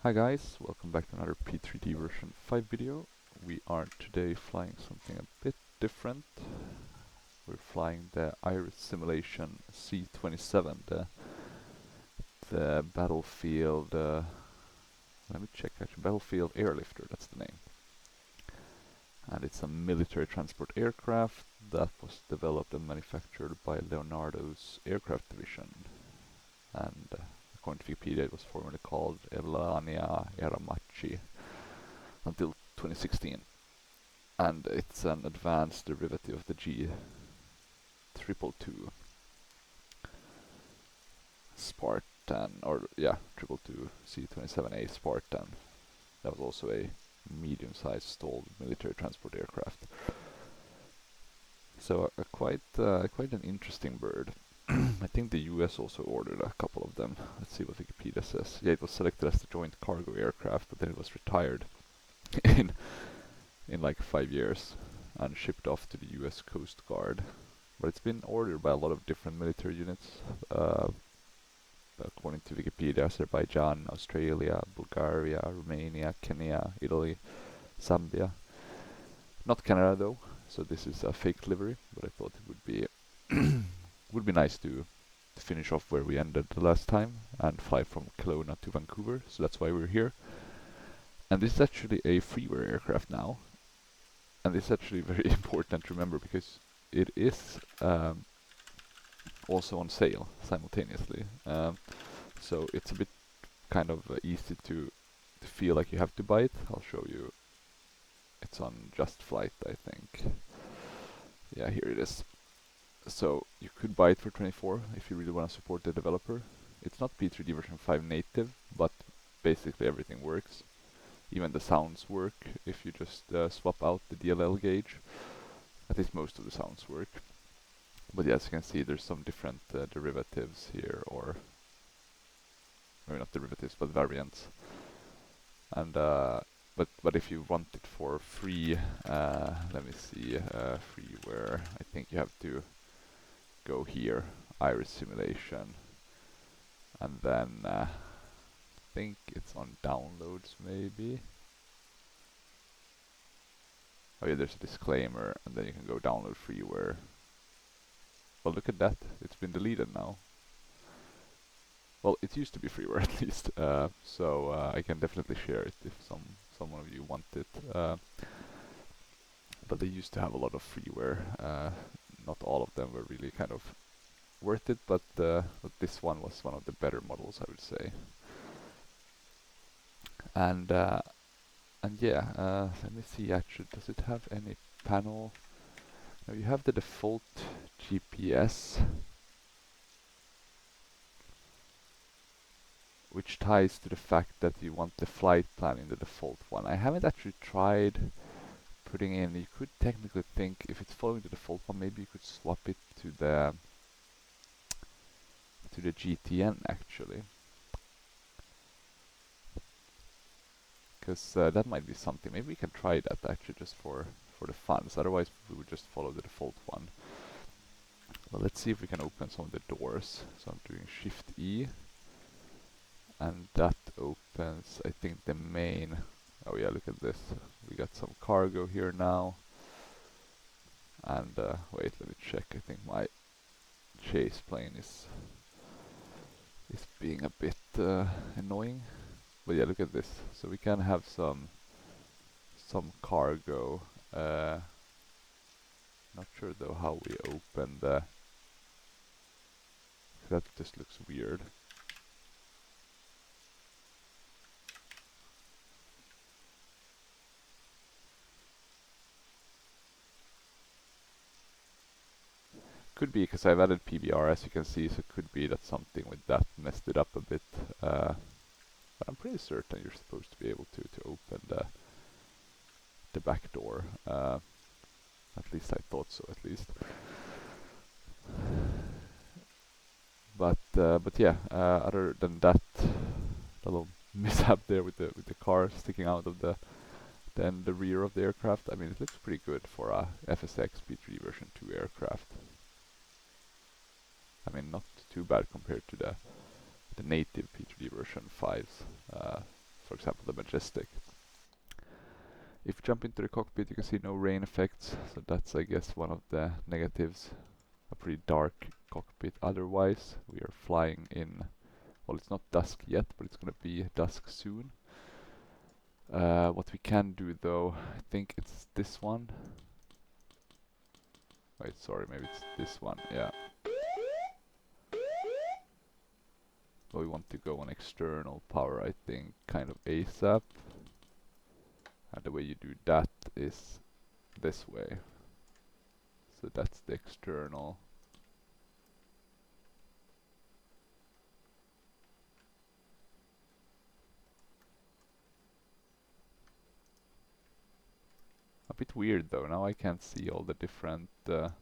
Hi guys, welcome back to another P3D version 5 video. We are today flying something a bit different. We're flying the IRIS Simulation C-27, the Battlefield, let me check actually, Battlefield Airlifter, that's the name. And it's a military transport aircraft that was developed and manufactured by Leonardo's aircraft division. And according to Wikipedia, it was formerly called Elania Eramachi until 2016. And it's an advanced derivative of the G222 Spartan, or yeah, 222 C-27J Spartan. That was also a medium-sized stalled military transport aircraft. So quite an interesting bird. I think the US also ordered a couple of them. Let's see what Wikipedia says. Yeah, it was selected as the joint cargo aircraft, but then it was retired in like 5 years and shipped off to the US Coast Guard. But it's been ordered by a lot of different military units. According to Wikipedia, Azerbaijan, Australia, Bulgaria, Romania, Kenya, Italy, Zambia. Not Canada though, so this is a fake livery, but I thought it would be would be nice to finish off where we ended the last time and fly from Kelowna to Vancouver, so that's why we're here. And this is actually a freeware aircraft now, and this is actually very important to remember because it is also on sale simultaneously. So it's a bit kind of easy to feel like you have to buy it. I'll show you. It's on Just Flight, I think. Yeah, here it is. So you could buy it for 24 if you really want to support the developer. It's not P3D version 5 native, but basically everything works. Even the sounds work if you just swap out the DLL gauge. At least most of the sounds work. But yeah, as you can see, there's some different derivatives here, or maybe not derivatives, but variants. And but if you want it for free, let me see, freeware, I think you have to go here, IRIS Simulation, and then I think it's on downloads maybe. Oh yeah, there's a disclaimer, and then you can go download freeware. Well, look at that, it's been deleted now. Well, it used to be freeware at least, so I can definitely share it if someone of you want it. But they used to have a lot of freeware. Not all of them were really kind of worth it, but this one was one of the better models, I would say. And yeah, let me see actually, does it have any panel? No, you have the default GPS, which ties to the fact that you want the flight plan in the default one. I haven't actually tried putting in, you could technically think if it's following the default one, maybe you could swap it to the GTN actually. Because that might be something. Maybe we can try that actually just for the funs. Otherwise, we would just follow the default one. Well, let's see if we can open some of the doors. So I'm doing Shift E, and that opens, I think, the main. Oh yeah, look at this. We got some cargo here now. And wait, let me check. I think my chase plane is being a bit annoying. But yeah, look at this. So we can have some cargo. Not sure though how we open the. That just looks weird. Could be because I've added PBR, as you can see, so it could be that something with that messed it up a bit. But I'm pretty certain you're supposed to be able to open the back door. At least I thought so, at least. But yeah, other than that little mishap there with the car sticking out of the rear of the aircraft, I mean, it looks pretty good for a FSX P3 version 2 aircraft. I mean, not too bad compared to the native P3D version 5s. For example the Majestic. If you jump into the cockpit, you can see no rain effects, so that's, I guess, one of the negatives. A pretty dark cockpit. Otherwise, we are flying in, well, it's not dusk yet, but it's gonna be dusk soon. What we can do though, I think it's this one. Wait, sorry, maybe it's this one, yeah. But we want to go on external power, I think, kind of ASAP. And the way you do that is this way. So that's the external. A bit weird though, now I can't see all the different because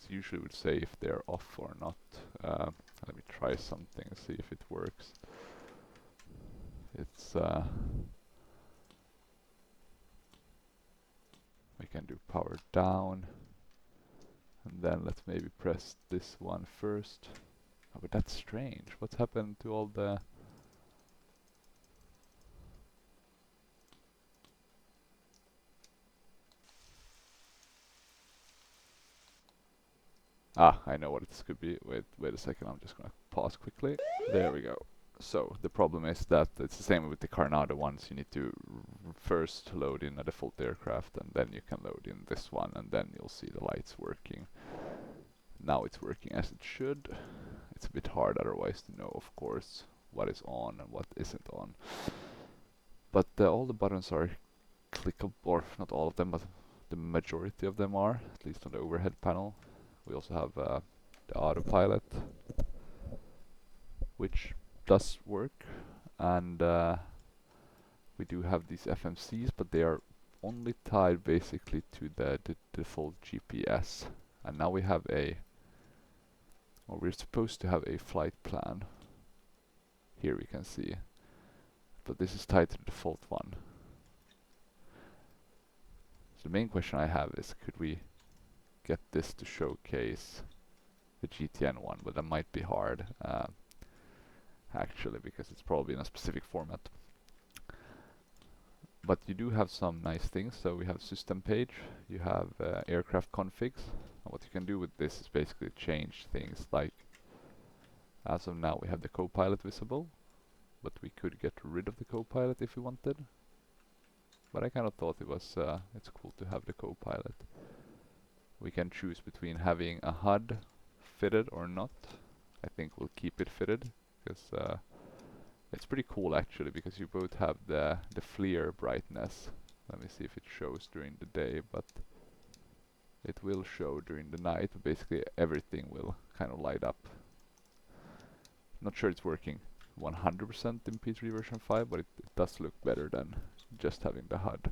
usually it would say if they're off or not. Let me try something and see if it works. It's we can do power down, and then let's maybe press this one first. Oh, but that's strange. What's happened to all the... Ah, I know what this could be. Wait a second, I'm just gonna pause quickly. There we go. So the problem is that it's the same with the Carnado ones. You need to first load in a default aircraft, and then you can load in this one, and then you'll see the lights working. Now it's working as it should. It's a bit hard otherwise to know, of course, what is on and what isn't on. But all the buttons are clickable, or not all of them, but the majority of them are, at least on the overhead panel. We also have the autopilot, which does work, and we do have these FMCs, but they are only tied basically to the default GPS. And now we have a, or we're supposed to have a flight plan. Here we can see, but this is tied to the default one. So the main question I have is, could we get this to showcase the GTN one? But that might be hard, actually, because it's probably in a specific format. But you do have some nice things. So we have system page, you have aircraft configs, and what you can do with this is basically change things like, as of now we have the co-pilot visible, but we could get rid of the co-pilot if we wanted. But I kind of thought it was it's cool to have the co-pilot. We can choose between having a HUD fitted or not. I think we'll keep it fitted, because it's pretty cool actually, because you both have the FLIR brightness. Let me see if it shows during the day, but it will show during the night. Basically everything will kind of light up. Not sure it's working 100% in P3 version 5, but it does look better than just having the HUD.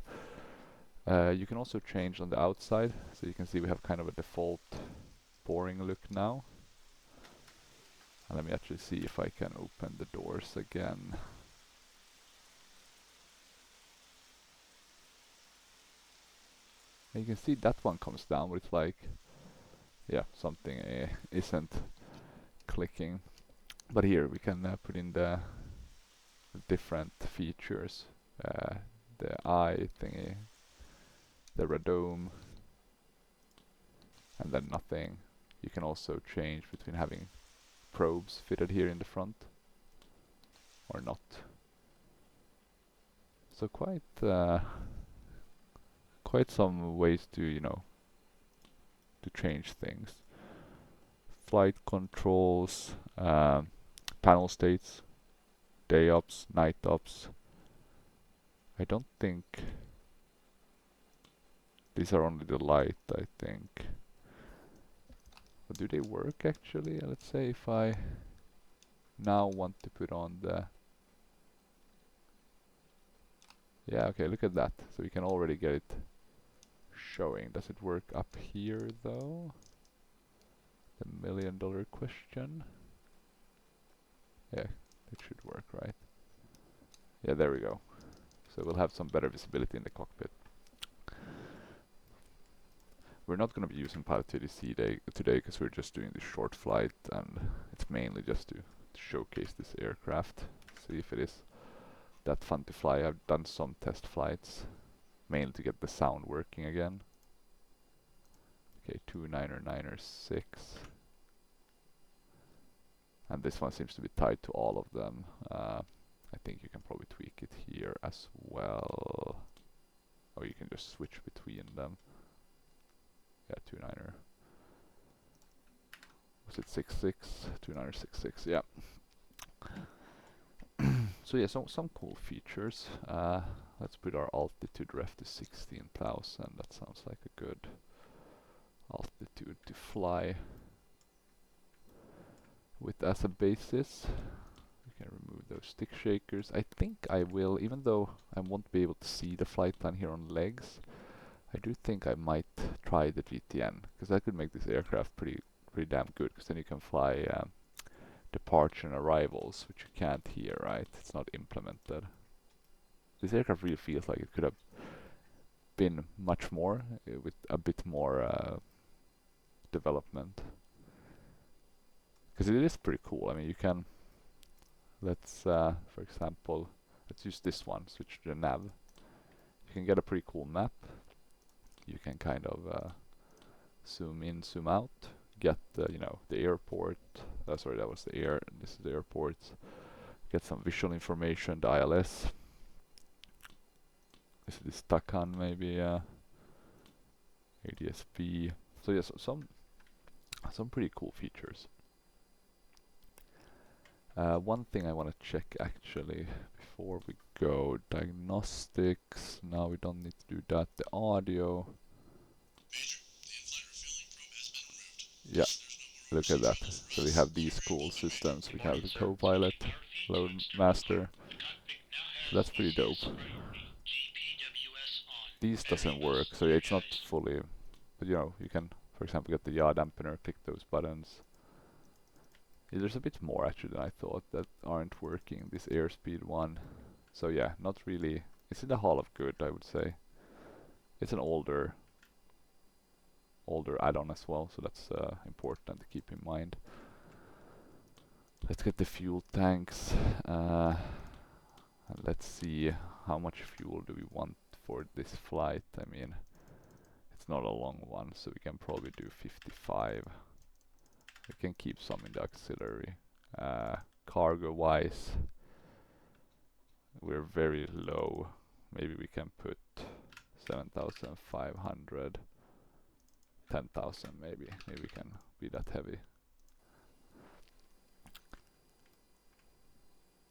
You can also change on the outside, so you can see we have kind of a default boring look now. And let me actually see if I can open the doors again. And you can see that one comes down, but it's like, yeah, something isn't clicking. But here we can put in the different features, the eye thingy, the radome, and then nothing. You can also change between having probes fitted here in the front or not. So quite some ways to, you know, to change things. Flight controls, panel states, day ops, night ops. I don't think these are only the light, I think. But do they work actually? Let's say if I now want to put on the... Yeah, okay, look at that. So we can already get it showing. Does it work up here though? The $1,000,000 question. Yeah, it should work, right? Yeah, there we go. So we'll have some better visibility in the cockpit. we're not going to be using Prepar3d today because we're just doing this short flight, and it's mainly just to showcase this aircraft, see if it is that fun to fly. I've done some test flights, mainly to get the sound working again. Okay, 299er6. And this one seems to be tied to all of them. I think you can probably tweak it here as well. Or you can just switch between them. Yeah, 29er. Was it 66? 29er 66, yeah. So yeah, some cool features. Let's put our altitude ref to 16,000. That sounds like a good altitude to fly with as a basis. We can remove those stick shakers. I think I will, even though I won't be able to see the flight plan here on legs, I do think I might try the GTN, because that could make this aircraft pretty damn good, because then you can fly departure and arrivals, which you can't here, right? It's not implemented. This aircraft really feels like it could have been much more, with a bit more development. Because it is pretty cool. I mean, you can, let's, for example, let's use this one, switch to the nav. You can get a pretty cool map. You can kind of zoom in, zoom out, get you know, the airport. Sorry, that was the air. This is the airport. Get some visual information, the ILS. Is this Takan maybe? ADSB. So yes, some pretty cool features. One thing I want to check actually before we go, diagnostics. Now we don't need to do that. The audio. Major, the in-flight refueling probe has been removed. Yeah, look at that. So we have these cool systems. We have the co-pilot, load master. So that's pretty dope. These doesn't work, so it's not fully, but you know, you can, for example, get the yaw dampener, click those buttons. Yeah, there's a bit more actually than I thought that aren't working. This airspeed one. So yeah, not really. It's in the Hall of Good, I would say. It's an older add-on as well, so that's important to keep in mind. Let's get the fuel tanks. And let's see how much fuel do we want for this flight. I mean, it's not a long one, so we can probably do 55. We can keep some in the auxiliary. Cargo-wise, we're very low. Maybe we can put 7,500. 10,000 maybe. Maybe we can be that heavy.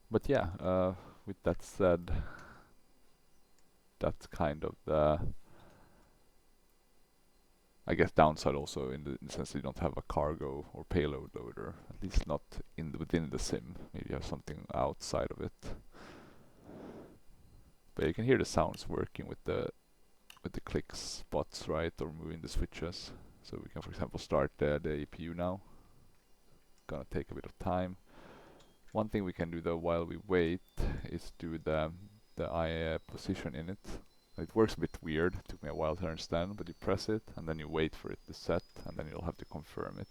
But yeah, with that said, that's kind of the, I guess, downside also in the sense that you don't have a cargo or payload loader, at least not within the sim. Maybe you have something outside of it. But you can hear the sounds working with the click spots, right, or moving the switches. So we can, for example, start the APU now. Gonna take a bit of time. One thing we can do though while we wait is do the position in it. It works a bit weird. It took me a while to understand, but you press it and then you wait for it to set, and then you'll have to confirm it.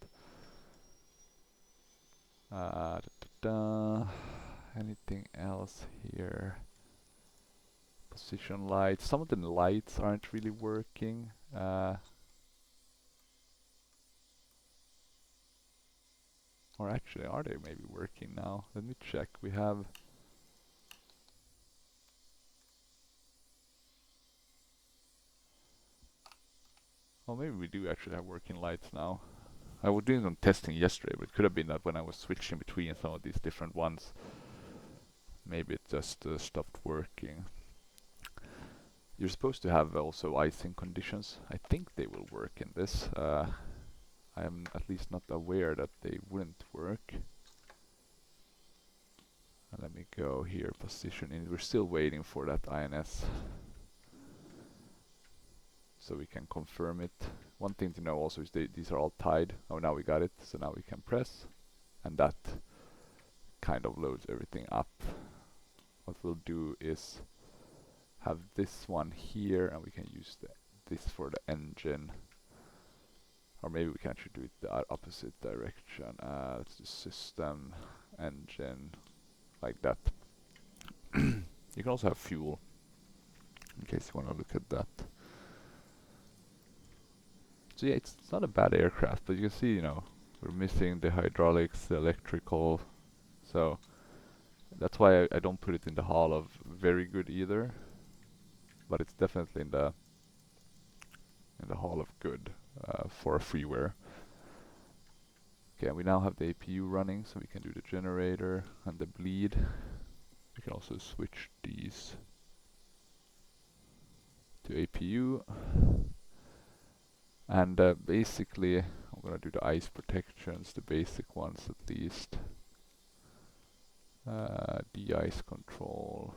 Anything else here? Position lights. Some of the lights aren't really working. Or actually, are they maybe working now? Let me check. We have... Oh, maybe we do actually have working lights now. I was doing some testing yesterday, but it could have been that when I was switching between some of these different ones, maybe it just stopped working. You're supposed to have also icing conditions. I think they will work in this. I am at least not aware that they wouldn't work. And let me go here, position in. We're still waiting for that INS, so we can confirm it. One thing to know also is these are all tied. Oh, now we got it. So now we can press, and that kind of loads everything up. What we'll do is have this one here, and we can use this for the engine. Or maybe we can actually do it the opposite direction. Let's do system, engine, like that. You can also have fuel, in case you want to look at that. So yeah, it's not a bad aircraft, but you can see, you know, we're missing the hydraulics, the electrical, so that's why I don't put it in the hall of very good either, but it's definitely in the hall of good for a freeware. Okay, we now have the APU running, so we can do the generator and the bleed. We can also switch these to APU. And basically, I'm gonna do the ice protections, the basic ones at least. De-ice control.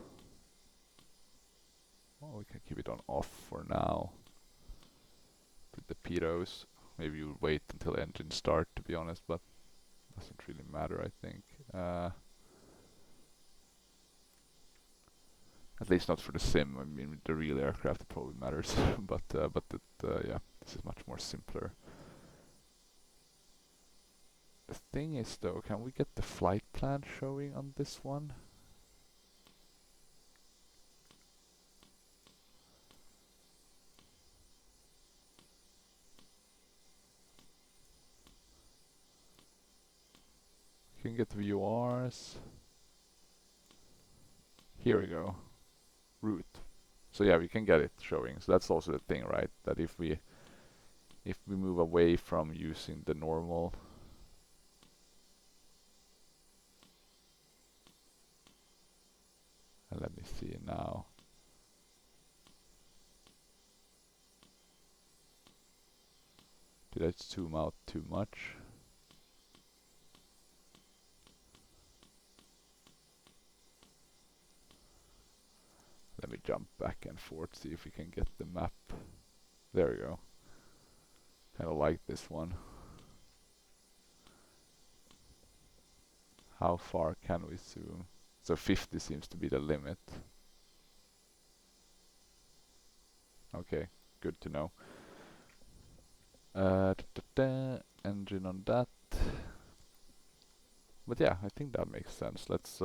Well, we can keep it on off for now. Put the pitos. Maybe you'll wait until engine start, to be honest, but doesn't really matter, I think. At least not for the sim. I mean, with the real aircraft it probably matters, but yeah, this is much more simpler. The thing is, though, can we get the flight plan showing on this one? You can get VORs. Here we go. Route. So yeah, we can get it showing. So that's also the thing, right? That if we move away from using the normal, and let me see now. Did I zoom out too much? Let me jump back and forth, see if we can get the map. There we go. Kind of like this one. How far can we zoom? So 50 seems to be the limit. Okay, good to know. Engine on that. But yeah, I think that makes sense. Let's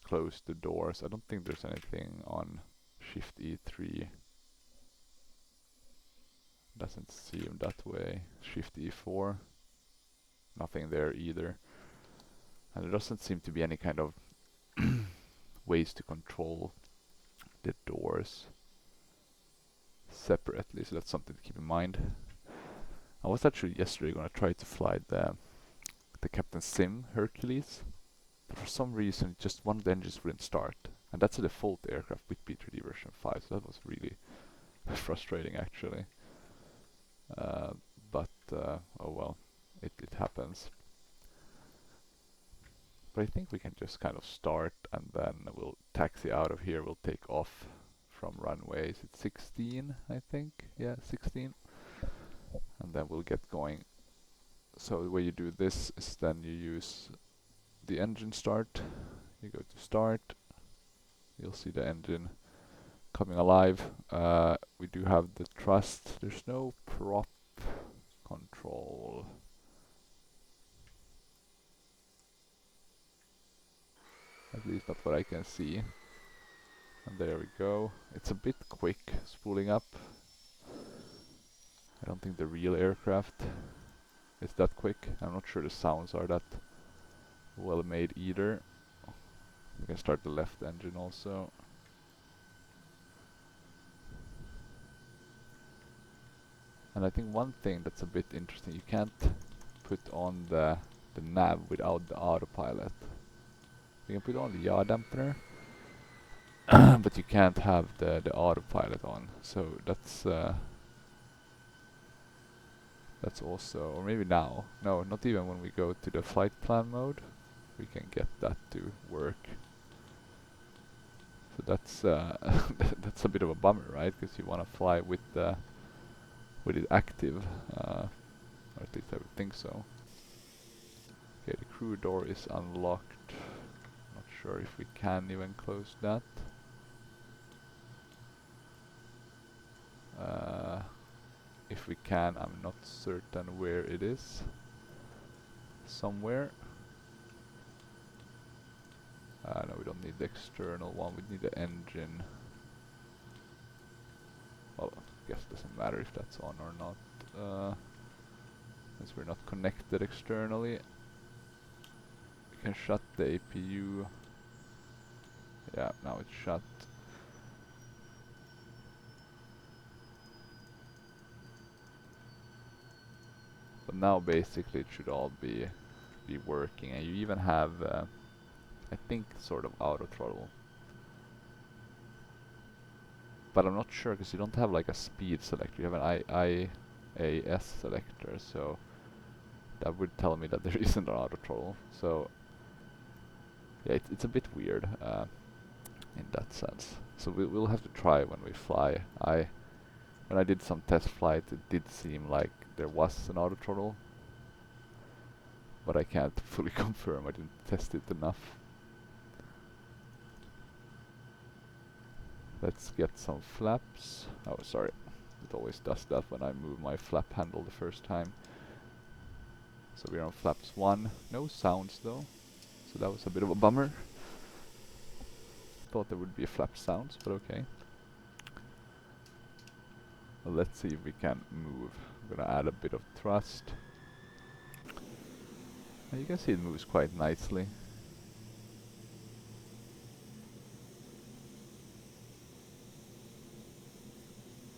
close the doors. I don't think there's anything on Shift E3. Doesn't seem that way. Shift E4. Nothing there either. And there doesn't seem to be any kind of ways to control the doors separately, so that's something to keep in mind. I was actually yesterday gonna try to fly the Captain Sim Hercules, but for some reason just one of the engines wouldn't start, and that's a default aircraft with Prepar3d version 5, so that was really frustrating actually. But oh well, it happens. But I think we can just kind of start and then we'll taxi out of here. We'll take off from runways. It's 16, I think. Yeah, 16. And then we'll get going. So the way you do this is then you use the engine start. You go to start. You'll see the engine coming alive. We do have the thrust. There's no prop control. At least not what I can see. And there we go. It's a bit quick spooling up. I don't think the real aircraft is that quick. I'm not sure the sounds are that well made either. We can start the left engine also. And I think one thing that's a bit interesting, you can't put on the nav without the autopilot. You can put on the yaw dampener, but you can't have the autopilot on. So that's also, or maybe now. No, not even when we go to the flight plan mode, we can get that to work. So that's that's a bit of a bummer, right? Because you want to fly with it active, or at least I would think so. Okay, the crew door is unlocked. Not sure if we can even close that. If we can, I'm not certain where it is. Somewhere. No, we don't need the external one, we need the engine. Well, I guess it doesn't matter if that's on or not. Since we're not connected externally. We can shut the APU. Yeah, now it's shut. But now basically it should all be working, and you even have I think sort of auto throttle. But I'm not sure because you don't have like a speed selector, you have an IAS selector, so that would tell me that there isn't an auto throttle. So yeah, it's a bit weird in that sense. So we'll have to try when we fly. When I did some test flights, it did seem like there was an auto throttle, but I can't fully confirm, I didn't test it enough. Let's get some flaps. Oh, sorry. It always does that when I move my flap handle the first time. So we're on flaps 1. No sounds though. So that was a bit of a bummer. Thought there would be a flap sounds, but okay. Well, let's see if we can move. I'm gonna add a bit of thrust. You can see it moves quite nicely.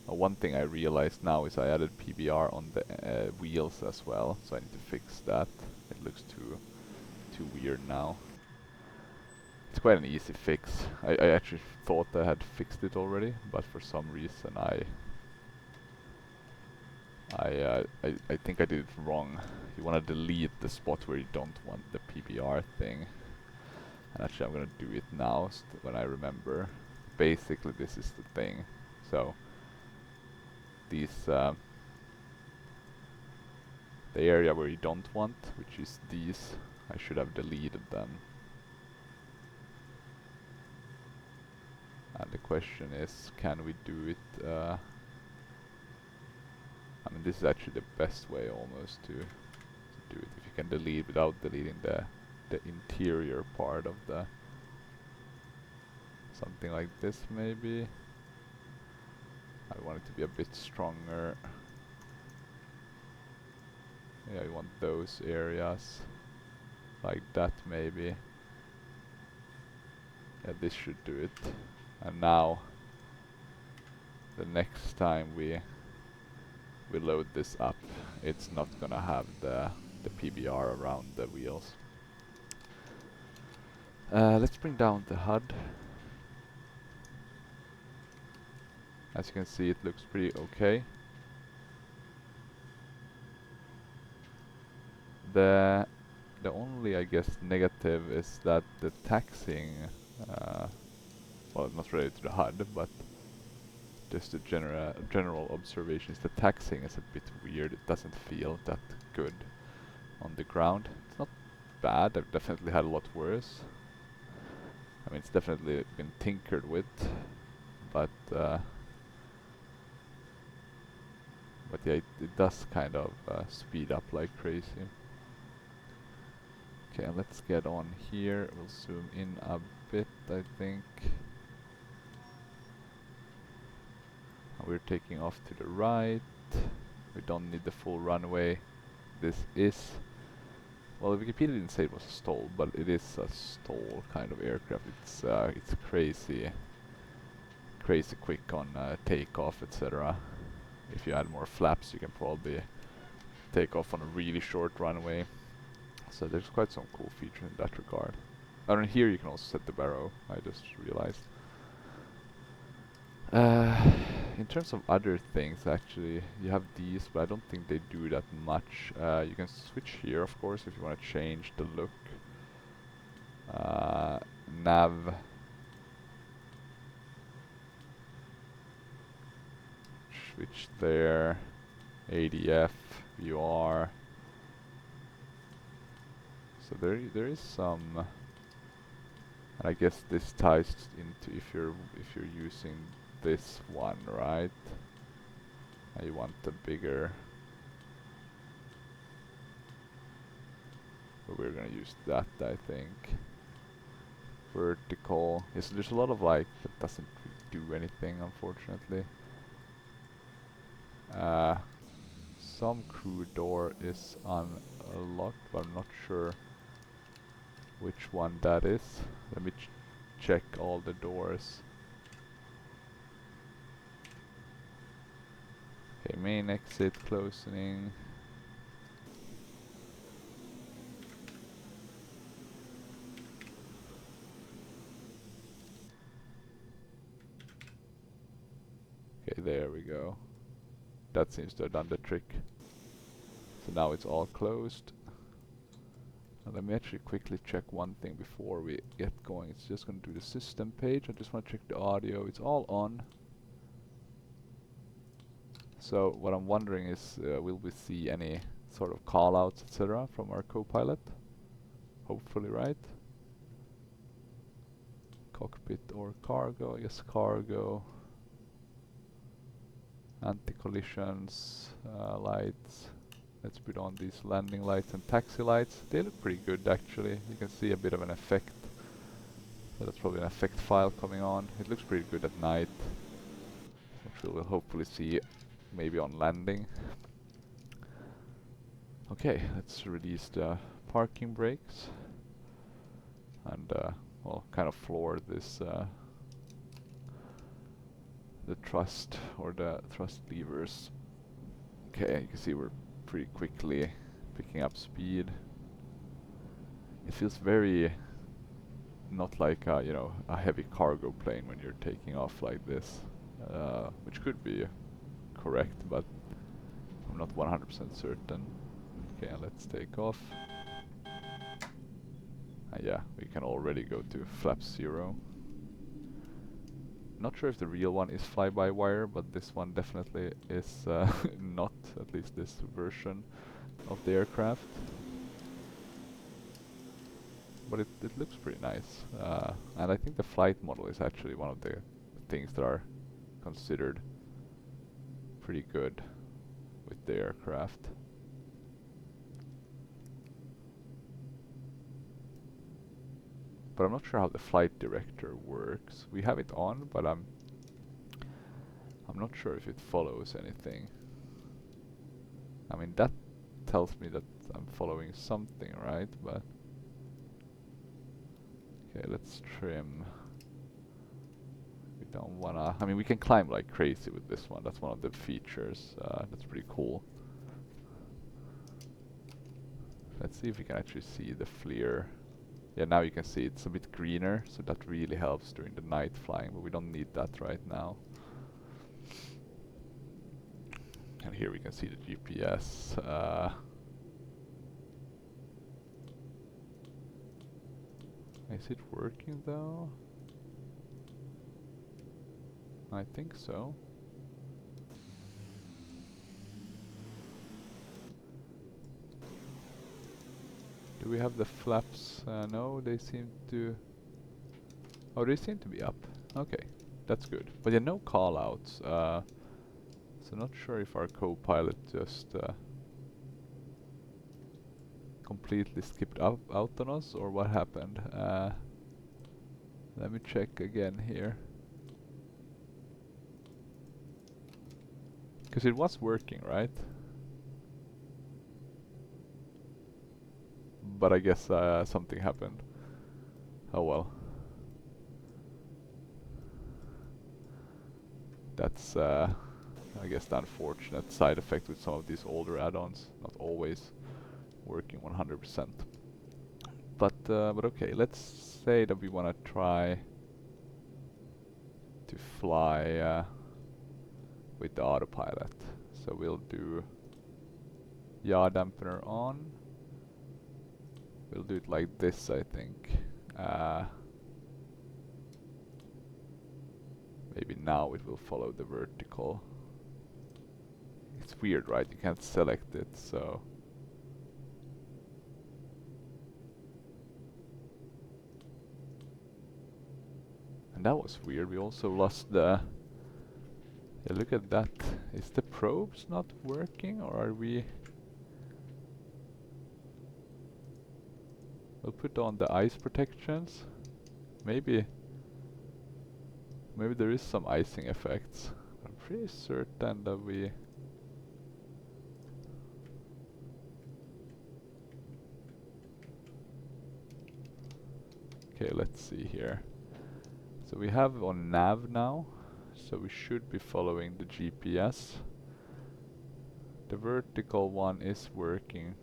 One thing I realized now is I added PBR on the wheels as well, so I need to fix that. It looks too weird now. It's quite an easy fix. I actually thought I had fixed it already, but for some reason I think I did it wrong. You want to delete the spot where you don't want the PBR thing. And actually I'm gonna do it now when I remember. Basically this is the thing. So these the area where you don't want, which is these, I should have deleted them. And the question is, can we do it? I mean, this is actually the best way almost to do it. If you can delete without deleting the interior part of the something like this maybe. I want it to be a bit stronger. Yeah, you want those areas like that maybe. Yeah, this should do it. And now the next time we load this up, it's not gonna have the PBR around the wheels. Let's bring down the HUD. As you can see, it looks pretty okay. The only, I guess, negative is that the taxiing, well, not related to the HUD, but just a general observation is the taxiing is a bit weird. It doesn't feel that good on the ground. It's not bad. I've definitely had a lot worse. I mean, it's definitely been tinkered with, but yeah, it does kind of speed up like crazy. Okay, let's get on here. We'll zoom in a bit, I think. We're taking off to the right. We don't need the full runway. This is, well, Wikipedia didn't say it was a STOL, but it is a STOL kind of aircraft. It's crazy quick on takeoff, etc. If you add more flaps, you can probably take off on a really short runway. So there's quite some cool features in that regard. And here you can also set the baro, I just realized. In terms of other things, actually, you have these, but I don't think they do that much. You can switch here, of course, if you want to change the look. Nav. Switch there. ADF, VR. So there is some And I guess this ties into if you're using this one, right? And you want the bigger. But we're gonna use that, I think. Vertical. Yes, there's a lot of like that doesn't really do anything, unfortunately. Some crew door is unlocked, but I'm not sure which one that is. Let me check all the doors. Okay, main exit closing. Okay, there we go. That seems to have done the trick. So now it's all closed. And let me actually quickly check one thing before we get going. It's just going to do the system page. I just want to check the audio. It's all on. So what I'm wondering is, will we see any sort of callouts, etc., from our co-pilot? Hopefully, right? Cockpit or cargo? Yes, cargo. Anti-collisions, lights. Let's put on these landing lights and taxi lights. They look pretty good, actually. You can see a bit of an effect. So that's probably an effect file coming on. It looks pretty good at night, which we'll hopefully see maybe on landing. Okay, let's release the parking brakes and well, kind of floor this the thrust or the thrust levers. Okay, you can see we're pretty quickly picking up speed. It feels very not like you know, a heavy cargo plane when you're taking off like this, which could be correct, but I'm not 100% certain. Okay, let's take off. Yeah, we can already go to flap 0. Not sure if the real one is fly-by-wire, but this one definitely is not, at least this version of the aircraft. But it looks pretty nice. And I think the flight model is actually one of the things that are considered pretty good with the aircraft. But I'm not sure how the flight director works. We have it on, but I'm not sure if it follows anything. I mean, that tells me that I'm following something, right? But okay, let's trim. We don't wanna. I mean, we can climb like crazy with this one. That's one of the features. That's pretty cool. Let's see if we can actually see the FLIR. Yeah, now you can see it's a bit greener, so that really helps during the night flying, but we don't need that right now. And here we can see the GPS. Is it working though? I think so. Do we have the flaps? No, they seem to... Oh, they seem to be up. Okay, that's good. But yeah, no call-outs. So not sure if our co-pilot just completely skipped out on us or what happened. Let me check again here. Because it was working, right? But I guess something happened. Oh well. That's I guess the unfortunate side effect with some of these older add-ons, not always working 100%. But okay, let's say that we want to try to fly with the autopilot. So we'll do yaw dampener on. We'll do it like this, I think. Maybe now it will follow the vertical. It's weird, right? You can't select it, so... And that was weird, we also lost the... Yeah, look at that. Is the probes not working, or are we... We'll put on the ice protections. Maybe there is some icing effects. I'm pretty certain that we... Okay, let's see here. So we have on nav now, so we should be following the GPS. The vertical one is working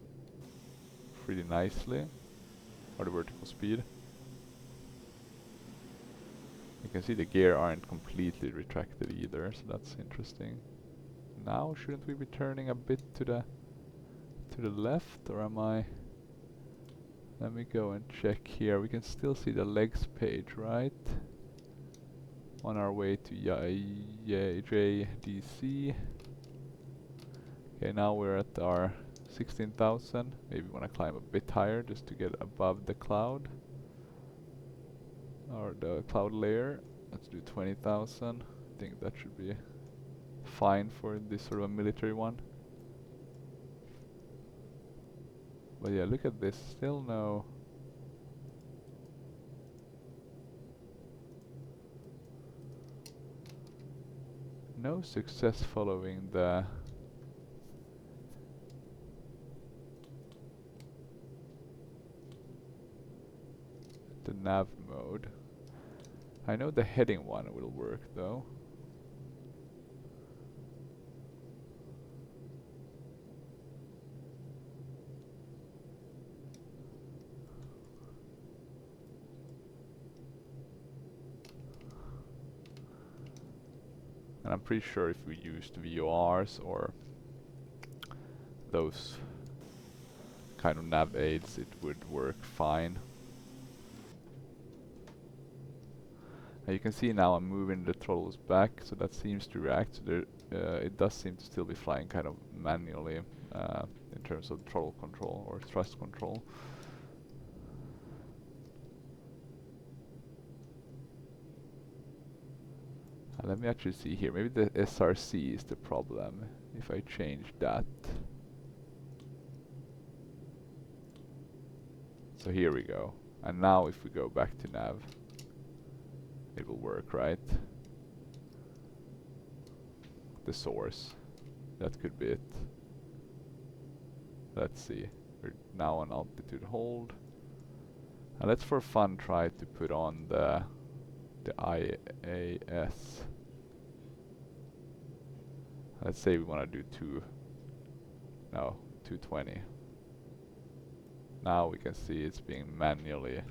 pretty nicely, or the vertical speed. You can see the gear aren't completely retracted either, so that's interesting. Now shouldn't we be turning a bit to the left, or am I... Let me go and check here. We can still see the legs page, right? On our way to JDC. Okay, now we're at our 16,000. Maybe we want to climb a bit higher just to get above the cloud. Or the cloud layer. Let's do 20,000. I think that should be fine for this sort of a military one. But yeah, look at this. Still no success following the nav mode. I know the heading one will work though. And I'm pretty sure if we used VORs or those kind of nav aids, it would work fine. And you can see now I'm moving the throttles back, so that seems to react. So there, it does seem to still be flying kind of manually in terms of throttle control or thrust control. Let me actually see here. Maybe the SRC is the problem. If I change that. So here we go. And now if we go back to nav, it will work, right? The source. That could be it. Let's see. We're now on altitude hold. And let's for fun try to put on the IAS. Let's say we want to do 220. Now we can see it's being manually,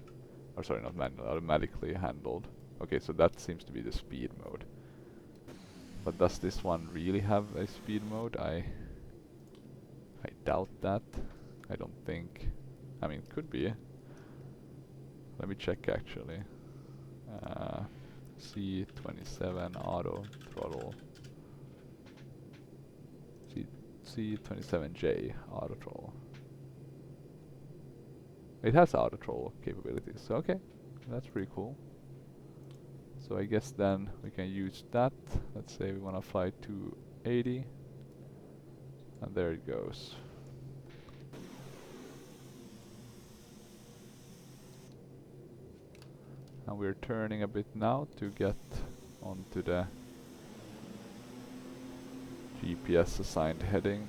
or sorry, not manually, automatically handled. Okay, so that seems to be the speed mode. But does this one really have a speed mode? I doubt that. I don't think. I mean, it could be. Let me check actually. C27 auto throttle. C27J auto throttle. It has auto throttle capabilities, so okay, that's pretty cool. So I guess then we can use that. Let's say we want to fly to 80, and there it goes. And we're turning a bit now to get onto the GPS assigned heading.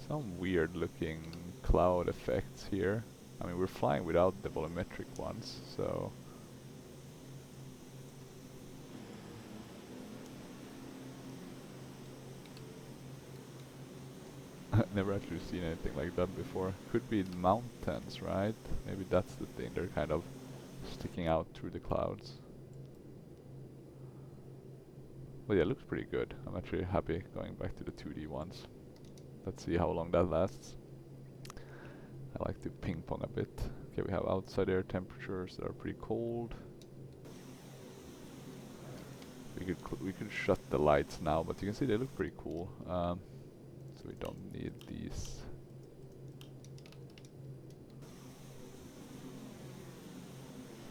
Some weird looking cloud effects here. I mean, we're flying without the volumetric ones, so... I've never actually seen anything like that before. Could be mountains, right? Maybe that's the thing, they're kind of sticking out through the clouds. Well, yeah, it looks pretty good. I'm actually happy going back to the 2D ones. Let's see how long that lasts. I like to ping pong a bit. Okay, we have outside air temperatures that are pretty cold. We could shut the lights now, but you can see they look pretty cool. So we don't need these.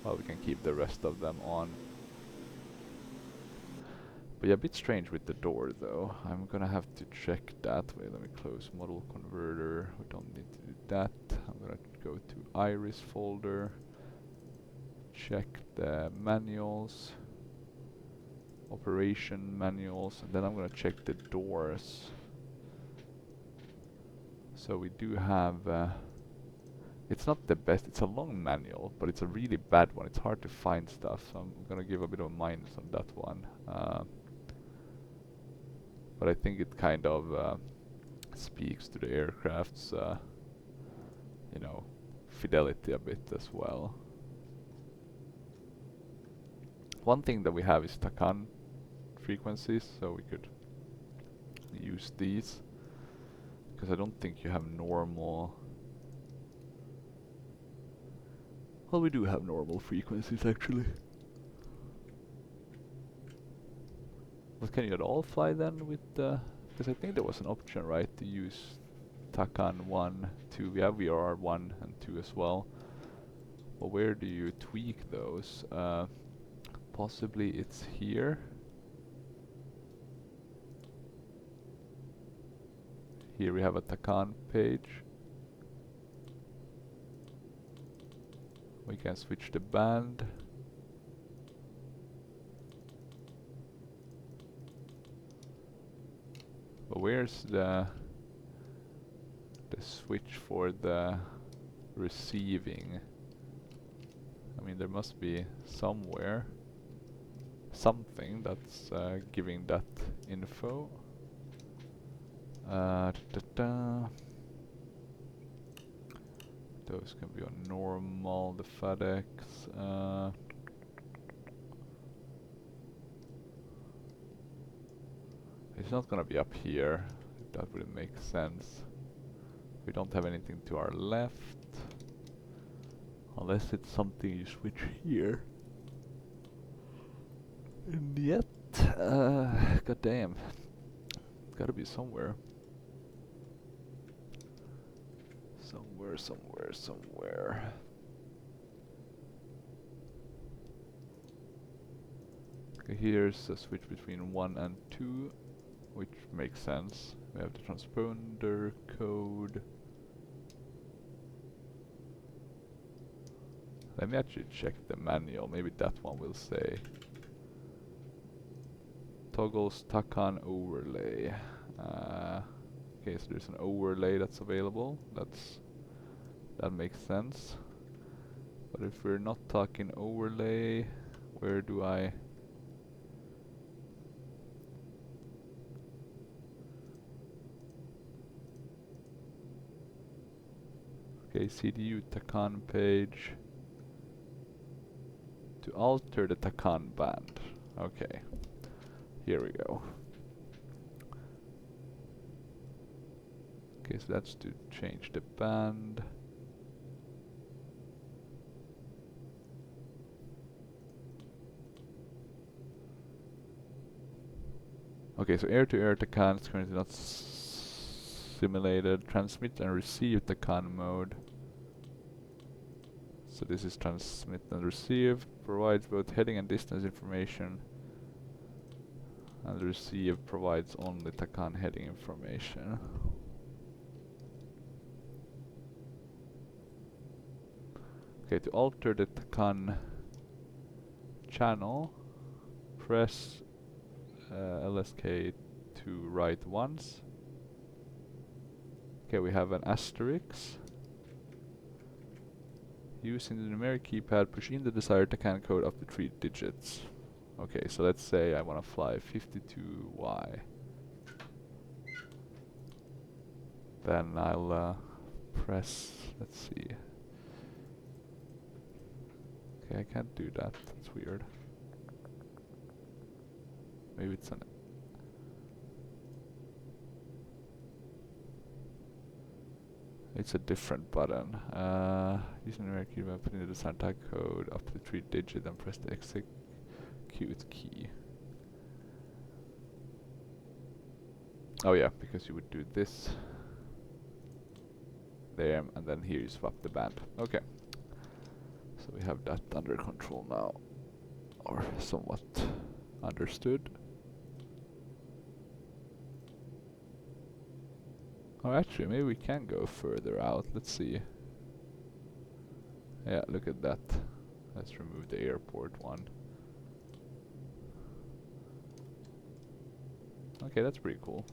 Well, we can keep the rest of them on. But yeah, a bit strange with the door though. I'm gonna have to check that. Wait, let me close model converter. We don't need to do that. I'm gonna go to IRIS folder. Check the manuals. Operation manuals. And then I'm gonna check the doors. So we do have... it's not the best, it's a long manual, but it's a really bad one. It's hard to find stuff, so I'm gonna give a bit of a minus on that one. But I think it kind of speaks to the aircraft's, you know, fidelity a bit as well. One thing that we have is Takan frequencies, so we could use these. Because I don't think you have normal... Well, we do have normal frequencies actually. But can you at all fly then with the... Because I think there was an option, right, to use Takan 1, 2. We have VRR 1 and 2 as well. But where do you tweak those? Possibly it's here. Here we have a Takan page. We can switch the band. But where's the switch for the receiving? I mean, there must be somewhere something that's giving that info. Those can be on normal, the FedEx. It's not gonna be up here. That wouldn't make sense. We don't have anything to our left. Unless it's something you switch here. And yet, god damn. It's gotta be somewhere. Somewhere. Okay, here's a switch between 1 and 2, which makes sense. We have the transponder code. Let me actually check the manual, maybe that one will say. Toggles Takan overlay. Okay, so there's an overlay that's available. That makes sense. But if we're not talking overlay, where do I... Okay, CDU Takan page. To alter the Takan band. Okay, here we go. Okay, so that's to change the band. Okay, so air-to-air Takan is currently not simulated. Transmit and receive Takan mode. So this is transmit and receive. Provides both heading and distance information. And receive provides only Takan heading information. Okay, to alter the Takan channel, press LSK to write once. Okay, we have an asterisk. Using the numeric keypad, push in the desired Takan code up to 3 digits. Okay, so let's say I want to fly 52Y. Then I'll press, let's see. Okay, I can't do that, that's weird. Maybe it's an... It's a different button. Using the numeric keypad, put in the desired Takan code up to 3 digits and press the execute key. Oh yeah, because you would do this there, and then here you swap the band. Okay. So we have that under control now, or somewhat understood. Oh, actually, maybe we can go further out. Let's see. Yeah, look at that. Let's remove the airport one. Okay, that's pretty cool.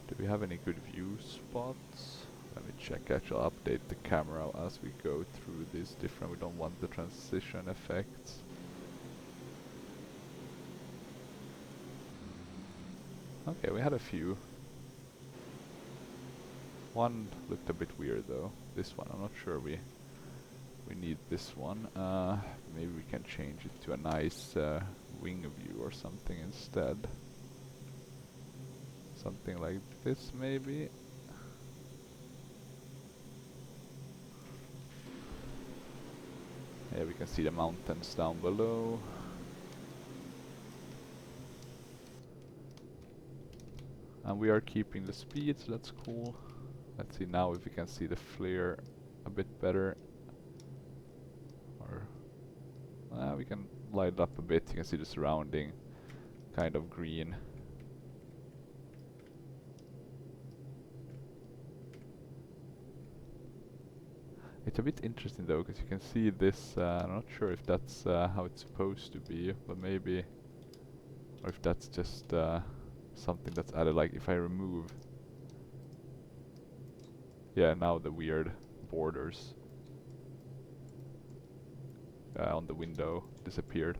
Do we have any good view spots? Let me check. Actually, I'll update the camera as we go through these different. We don't want the transition effects. Okay, we had a few. One looked a bit weird though. This one, I'm not sure we need this one. Maybe we can change it to a nice wing view or something instead. Something like this maybe. Yeah, we can see the mountains down below. And we are keeping the speed, so that's cool. Let's see now if we can see the flare a bit better. Or we can light it up a bit. You can see the surrounding kind of green. It's a bit interesting though, because you can see this. I'm not sure if that's how it's supposed to be, but maybe, or if that's just something that's added. Like if I remove, yeah, now the weird borders on the window disappeared.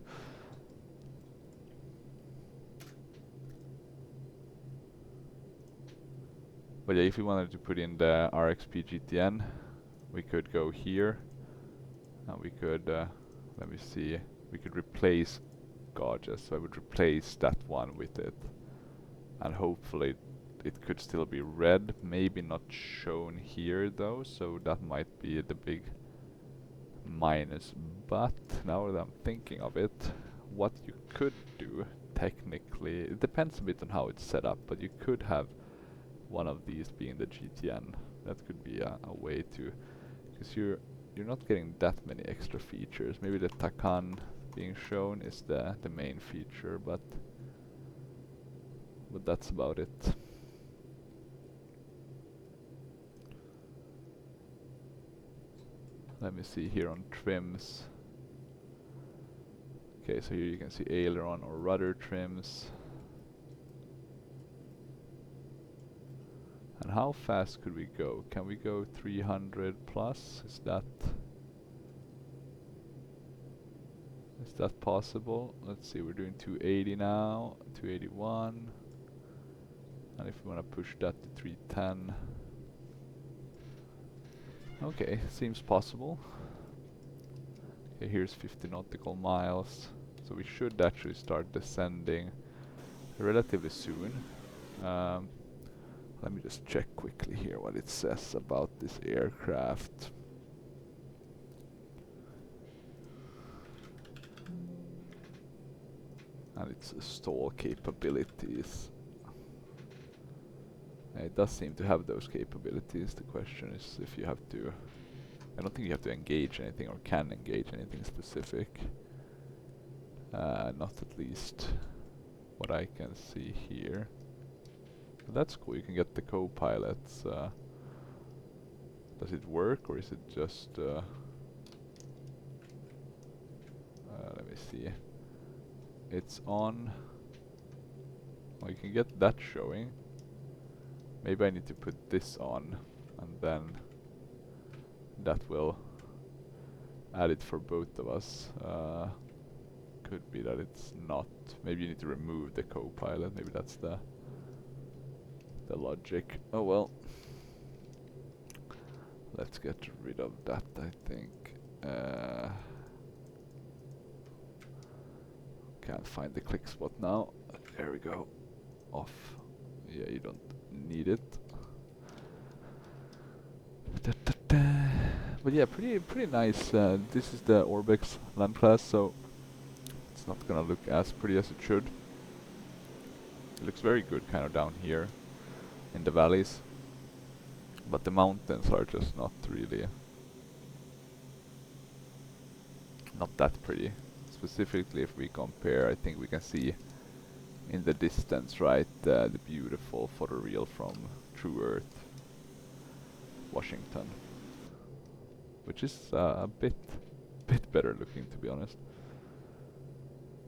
But yeah, if we wanted to put in the RXP GTN, we could go here, and we could, let me see, we could replace gauges, so I would replace that one with it, and hopefully it could still be red, maybe not shown here though, so that might be the big minus. But now that I'm thinking of it, what you could do, technically, it depends a bit on how it's set up, but you could have one of these being the GTN. That could be a way to, because you're not getting that many extra features. Maybe the Takan being shown is the main feature, but that's about it. Let me see here on trims. Okay, so here you can see aileron or rudder trims. And how fast could we go? Can we go 300 plus? Is that possible? Let's see, we're doing 280 now, 281. And if we want to push that to 310. Okay, seems possible. Okay, here's 50 nautical miles. So we should actually start descending relatively soon. Let me just check quickly here what it says about this aircraft. And its stall capabilities. It does seem to have those capabilities. The question is if you have to... I don't think you have to engage anything or can engage anything specific. Not at least what I can see here. But that's cool, you can get the co-pilots. Does it work or is it just... let me see. It's on... Well, you can get that showing. Maybe I need to put this on and then that will add it for both of us. Could be that it's not. Maybe you need to remove the co-pilot. Maybe that's the logic. Oh well. Let's get rid of that, I think. Can't find the click spot now. There we go. Off. Yeah, you don't need it. But yeah, pretty nice. This is the Orbex land class, so it's not gonna look as pretty as it should. It looks very good kind of down here in the valleys. But the mountains are just not really, not that pretty. Specifically if we compare, I think we can see in the distance, right, the beautiful photoreal from True Earth, Washington, which is a bit better looking, to be honest.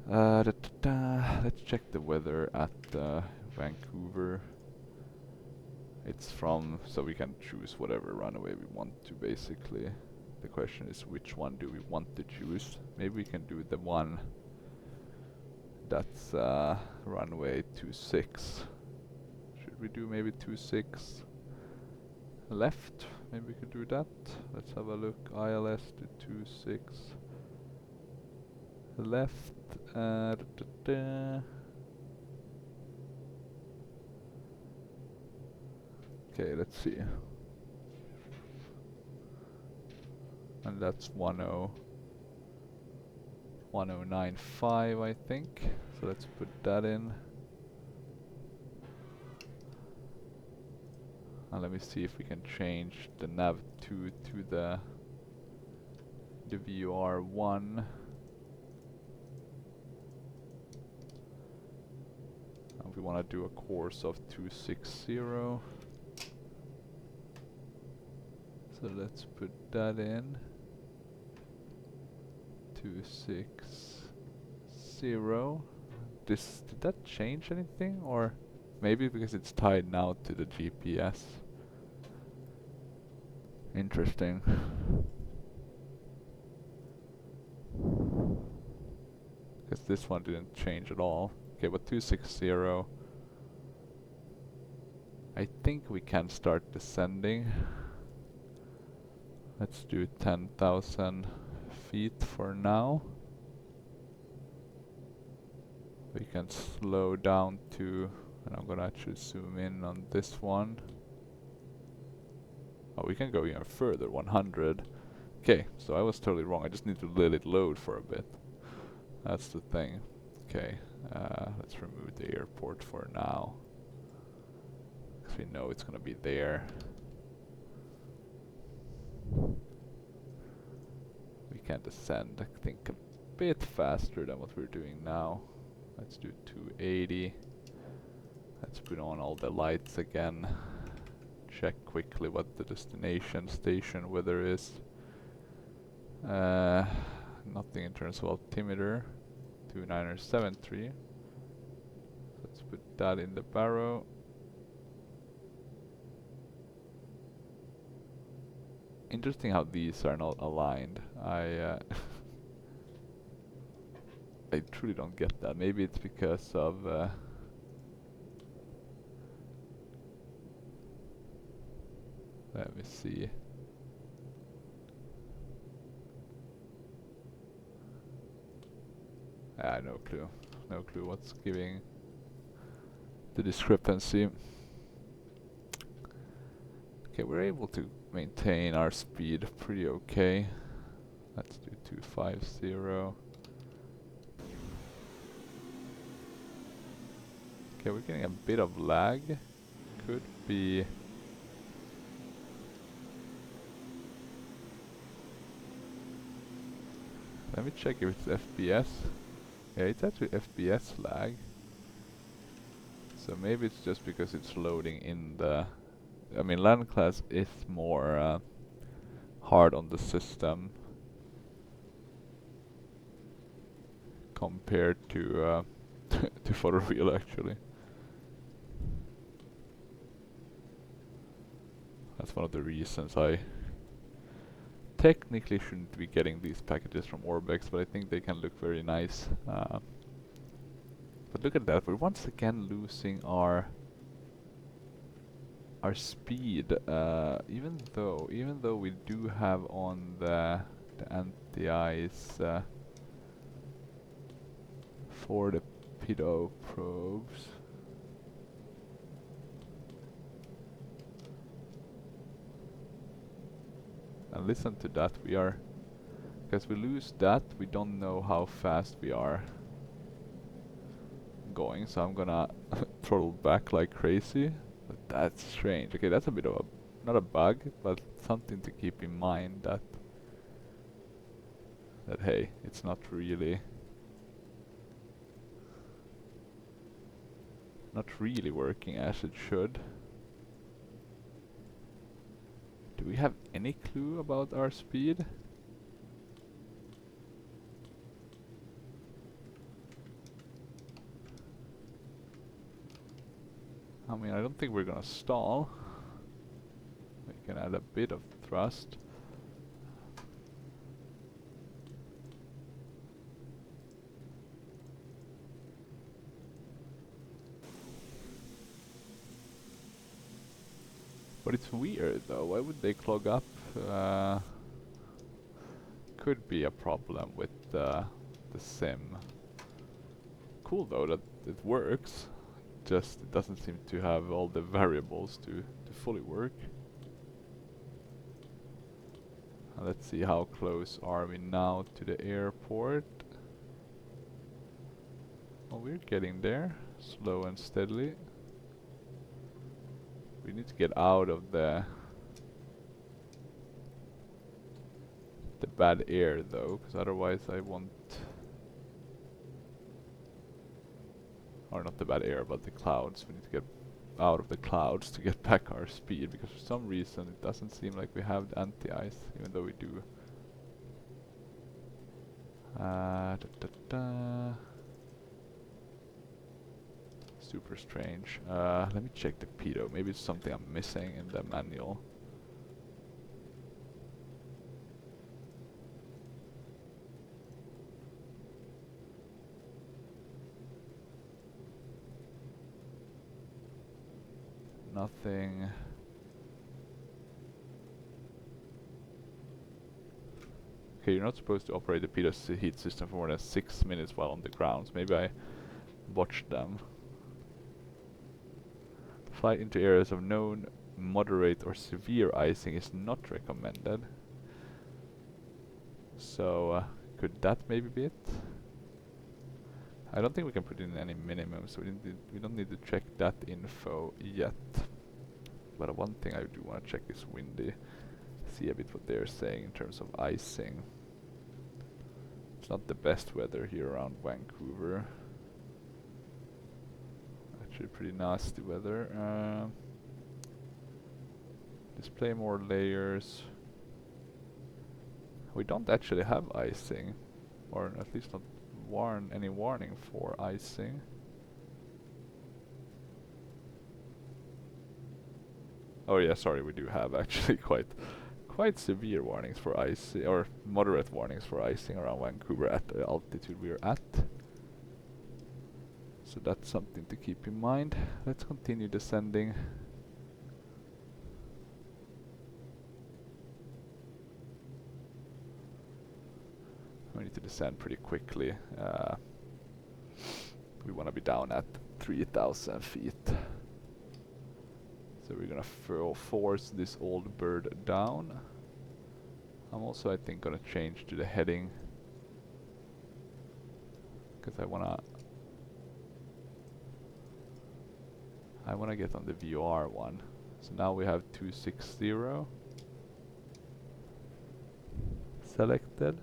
Let's check the weather at Vancouver. It's from, so we can choose whatever runway we want to, basically. The question is, which one do we want to choose? Maybe we can do the one that's runway 26. Should we do maybe 26 left? Maybe we could do that. Let's have a look. ILS to 26 left. Okay, let's see. And that's 1095, I think. So let's put that in. And let me see if we can change the nav2 to the VR1. And we want to do a course of 260. So let's put that in. 260. Did that change anything, or maybe because it's tied now to the GPS? Interesting. Because this one didn't change at all. Okay, but 260. I think we can start descending. Let's do 10,000 feet for now. We can slow down to, and I'm gonna actually zoom in on this one. Oh, we can go even further, 100. Okay, so I was totally wrong. I just need to let it load for a bit. That's the thing. Okay, let's remove the airport for now, because we know it's gonna be there. We can descend, I think, a bit faster than what we're doing now. Let's do 280. Let's put on all the lights again. Check quickly what the destination station weather is. Nothing in terms of altimeter. 2973. Let's put that in the barrow. Interesting how these are not aligned. I truly don't get that. Maybe it's because of let me see. No clue. No clue what's giving the discrepancy. Okay, we're able to maintain our speed pretty okay. Let's do 250. Okay, we're getting a bit of lag. Could be... Let me check if it's FPS. Yeah, it's actually FPS lag. So maybe it's just because it's loading in the... I mean, land class is more hard on the system compared to to photoreal, actually. That's one of the reasons I technically shouldn't be getting these packages from Orbex, but I think they can look very nice. But look at that, we're once again losing our speed, even though we do have on the anti-ice for the pedo probes. And listen to that, we are, because we lose that, we don't know how fast we are going, so I'm gonna throttle back like crazy. But that's strange. Okay, that's a bit of a not a bug, but something to keep in mind that hey, it's not really working as it should. Do we have any clue about our speed? I mean, I don't think we're gonna stall. We can add a bit of thrust. But it's weird though, why would they clog up? Could be a problem with the sim. Cool though that it works, just it doesn't seem to have all the variables to fully work. Let's see, how close are we now to the airport? Oh, we're getting there, slow and steadily. We need to get out of the bad air though, because otherwise I won't... Or not the bad air, but the clouds. We need to get out of the clouds to get back our speed, because for some reason it doesn't seem like we have the anti-ice, even though we do. Super strange. Let me check the pitot. Maybe it's something I'm missing in the manual. Nothing. Okay, you're not supposed to operate the pitot heat system for more than 6 minutes while on the ground. So maybe I botched them. Flight into areas of known moderate or severe icing is not recommended. So could that maybe be it? I don't think we can put in any minimum, so we don't need to check that info yet. But one thing I do want to check is windy. See a bit what they're saying in terms of icing. It's not the best weather here around Vancouver. Actually pretty nasty weather. Display more layers. We don't actually have icing, or at least not any warning for icing. Oh yeah, sorry, we do have actually quite severe warnings for icing, or moderate warnings for icing around Vancouver at the altitude we're at. So that's something to keep in mind. Let's continue descending. We need to descend pretty quickly. We want to be down at 3,000 feet. So we're gonna force this old bird down. I'm also, I think, gonna change to the heading, because I wanna get on the VR one. So now we have 260 selected.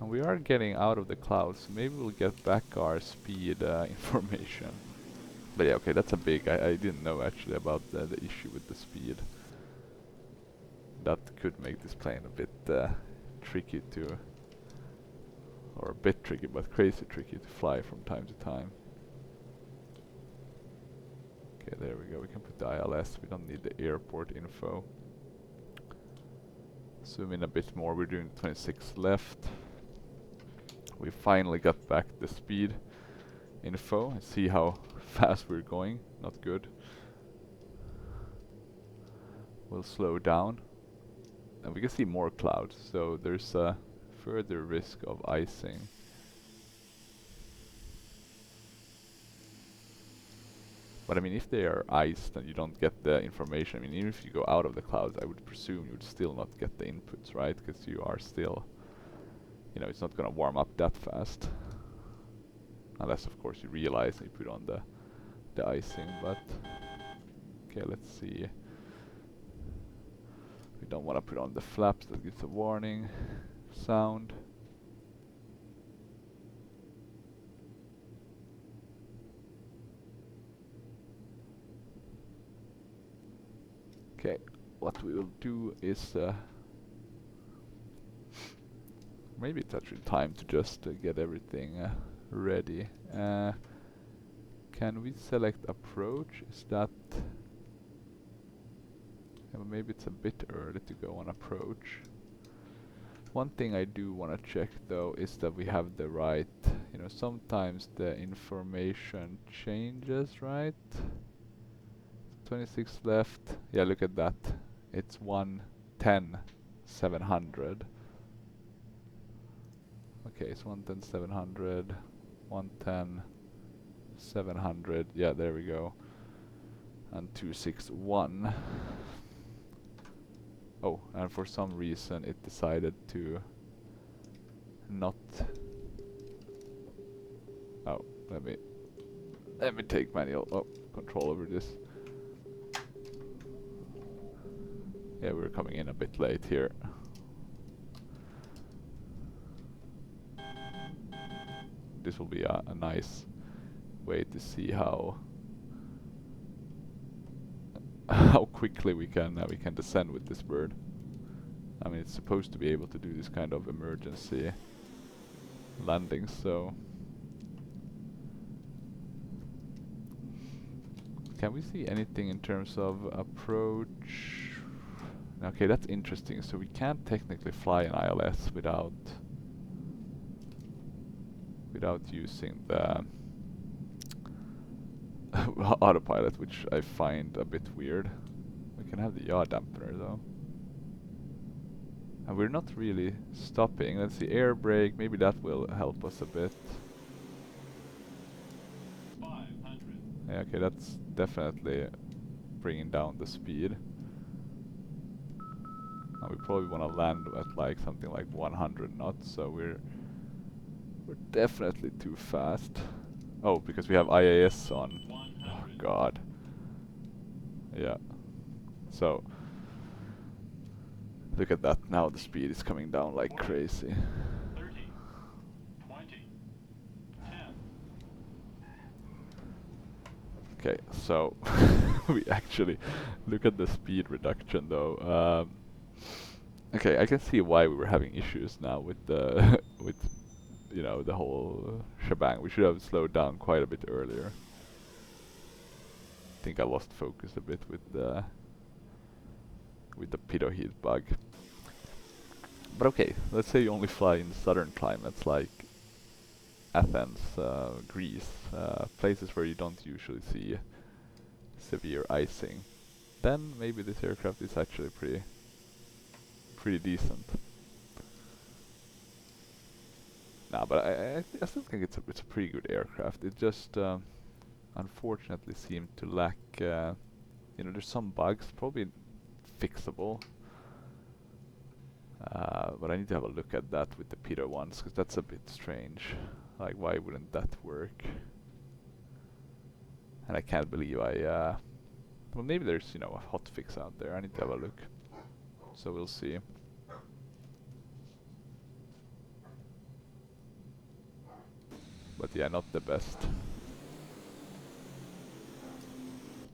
And we are getting out of the clouds, so maybe we'll get back our speed information. But yeah, okay, that's a big... I didn't know actually about the issue with the speed. That could make this plane a bit tricky to... Or a bit tricky, but crazy tricky to fly from time to time. Okay, there we go. We can put the ILS. We don't need the airport info. Zoom in a bit more. We're doing 26 left. We finally got back the speed info and see how fast we're going. Not good. We'll slow down. And we can see more clouds, so there's a further risk of icing. But I mean, if they are iced and you don't get the information, I mean, even if you go out of the clouds, I would presume you would still not get the inputs, right? Because you are still, you know, it's not gonna warm up that fast. Unless, of course, you realize and you put on the icing, but... Okay, let's see. We don't want to put on the flaps, that gives a warning sound. Okay, what we will do is maybe it's actually time to just get everything ready. Can we select approach? Is that... well, maybe it's a bit early to go on approach. One thing I do want to check though is that we have the right, you know, sometimes the information changes, right? 26 left. Yeah, look at that. It's 110 700. Okay, it's 110 700, 110 700. Yeah, there we go. And 261. Oh, and for some reason it decided to not... Oh, let me take manual control over this. Yeah, we're coming in a bit late here. This will be a nice way to see how how quickly we can descend with this bird. I mean, it's supposed to be able to do this kind of emergency landings, so can we see anything in terms of approach? Okay, that's interesting. So we can't technically fly an ILS without using the autopilot, which I find a bit weird. We can have the yaw dampener though. And we're not really stopping. Let's see, air brake, maybe that will help us a bit. 500. Yeah, okay, that's definitely bringing down the speed. And we probably want to land at like something like 100 knots, so we're definitely too fast. Oh, because we have IAS on. 100. Oh god. Yeah. So look at that, now the speed is coming down like crazy. 30. 20. 10. Okay, so we actually look at the speed reduction though. Okay, I can see why we were having issues now with the with, you know, the whole shebang. We should have slowed down quite a bit earlier. I think I lost focus a bit with the pitot heat bug. But okay, let's say you only fly in southern climates like Athens, Greece, places where you don't usually see severe icing. Then maybe this aircraft is actually pretty decent. Nah, but I still think it's a pretty good aircraft. It just unfortunately seemed to lack, you know, there's some bugs, probably fixable. But I need to have a look at that with the pitot ones, because that's a bit strange. Like, why wouldn't that work? And I can't believe well, maybe there's, you know, a hot fix out there. I need to have a look. So we'll see. But yeah, not the best.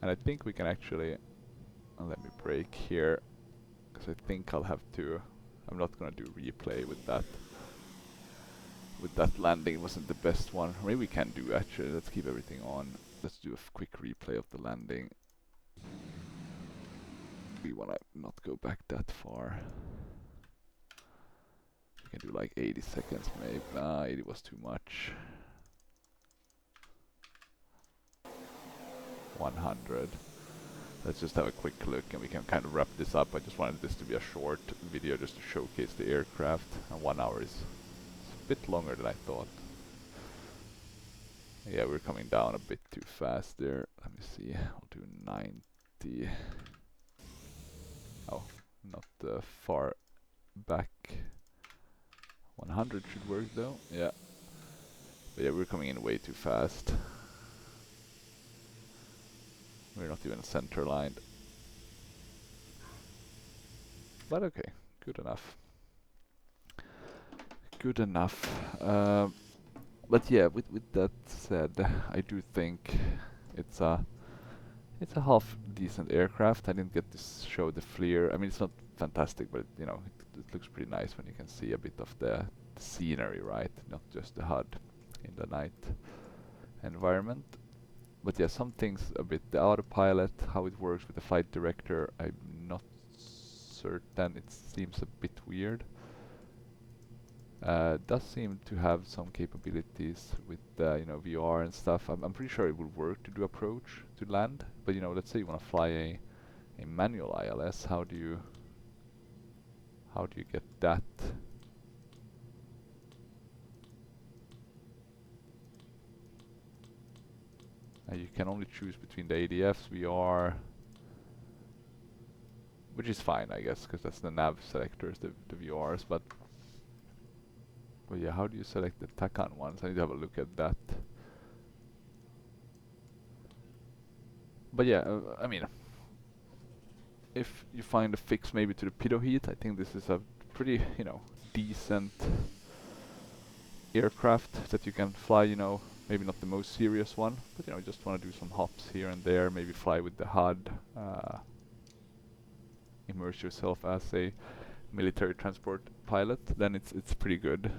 And I think we can actually... let me brake here, because I think I'll have to... I'm not gonna do replay with that. With that landing, it wasn't the best one. Or maybe we can do actually. Let's keep everything on. Let's do a quick replay of the landing. We wanna not go back that far. We can do like 80 seconds maybe. 80 was too much. 100. Let's just have a quick look and we can kind of wrap this up. I just wanted this to be a short video just to showcase the aircraft. And 1 hour is a bit longer than I thought. Yeah, we're coming down a bit too fast there. Let me see. I'll do 90. Oh, not far back. 100 should work though. Yeah. But yeah, we're coming in way too fast. We're not even center lined. But okay, good enough. Good enough. But yeah, with that said, I do think it's a half decent aircraft. I didn't get to show the FLIR. I mean, it's not fantastic, but you know, it looks pretty nice when you can see a bit of the scenery, right? Not just the HUD in the night environment. But yeah, some things a bit. The autopilot, how it works with the flight director, I'm not certain. It seems a bit weird. Does seem to have some capabilities with you know, VR and stuff. I'm pretty sure it will work to do approach to land. But you know, let's say you want to fly a manual ILS. How do you get that? You can only choose between the ADFs, VR, which is fine, I guess, because that's the nav selectors, the VRs. But yeah, how do you select the TACAN ones? I need to have a look at that. But yeah, I mean, if you find a fix maybe to the pitot heat, I think this is a pretty, you know, decent aircraft that you can fly, you know, maybe not the most serious one, but you know, just want to do some hops here and there, maybe fly with the HUD, immerse yourself as a military transport pilot, then it's pretty good.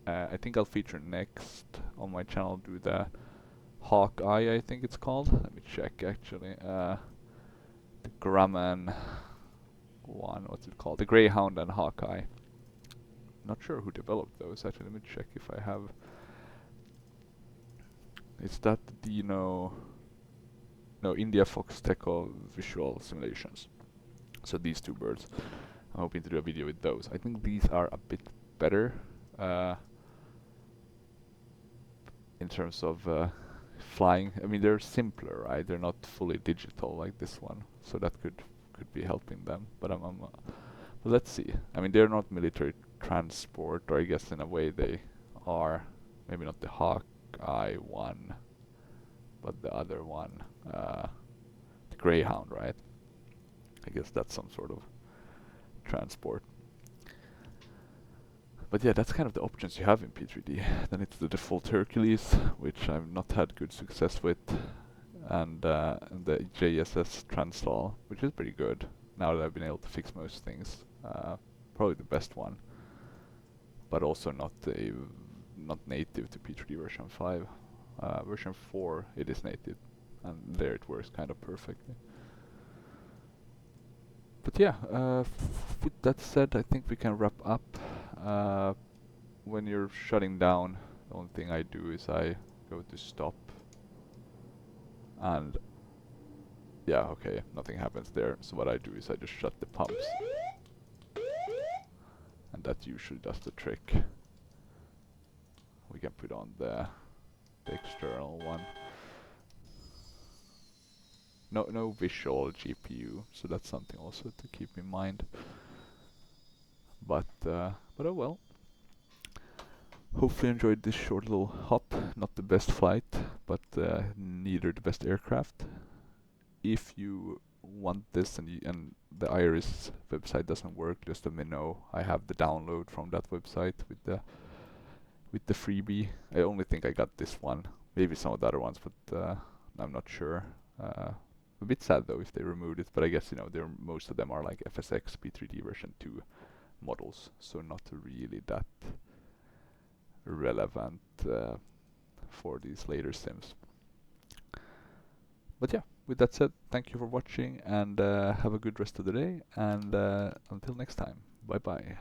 I think I'll feature next on my channel, do the Hawkeye, I think it's called. Let me check actually. The Grumman one, what's it called? The Greyhound and Hawkeye. Not sure who developed those actually. Let me check if I have. Is that Dino? No, India Fox Teco Visual Simulations. So these two birds. I'm hoping to do a video with those. I think these are a bit better in terms of flying. I mean, they're simpler, right? They're not fully digital like this one, so that could be helping them. But but let's see. I mean, they're not military transport, or I guess in a way they are. Maybe not the Hawkeye one, but the other one, the Greyhound, right? I guess that's some sort of transport. But yeah, that's kind of the options you have in P3D. Then it's the default Hercules, which I've not had good success with, and the JSS Transall, which is pretty good now that I've been able to fix most things. Probably the best one, but also not native to P3D version 5. Version 4 it is native, and there it works kind of perfectly. But yeah, with that said, I think we can wrap up. When you're shutting down, the only thing I do is I go to stop, and yeah, okay, nothing happens there. So what I do is I just shut the pumps, and that usually does the trick. We can put on the external one. No visual GPU, so that's something also to keep in mind. But oh well. Hopefully you enjoyed this short little hop. Not the best flight, but neither the best aircraft. If you want this and the IRIS website doesn't work, just let me know. I have the download from that website with the freebie. I only think I got this one. Maybe some of the other ones, but I'm not sure. A bit sad though if they removed it, but I guess, you know, most of them are like FSX P3D version 2 models, so not really that relevant for these later sims. But yeah, with that said, thank you for watching, and have a good rest of the day, and until next time, bye bye.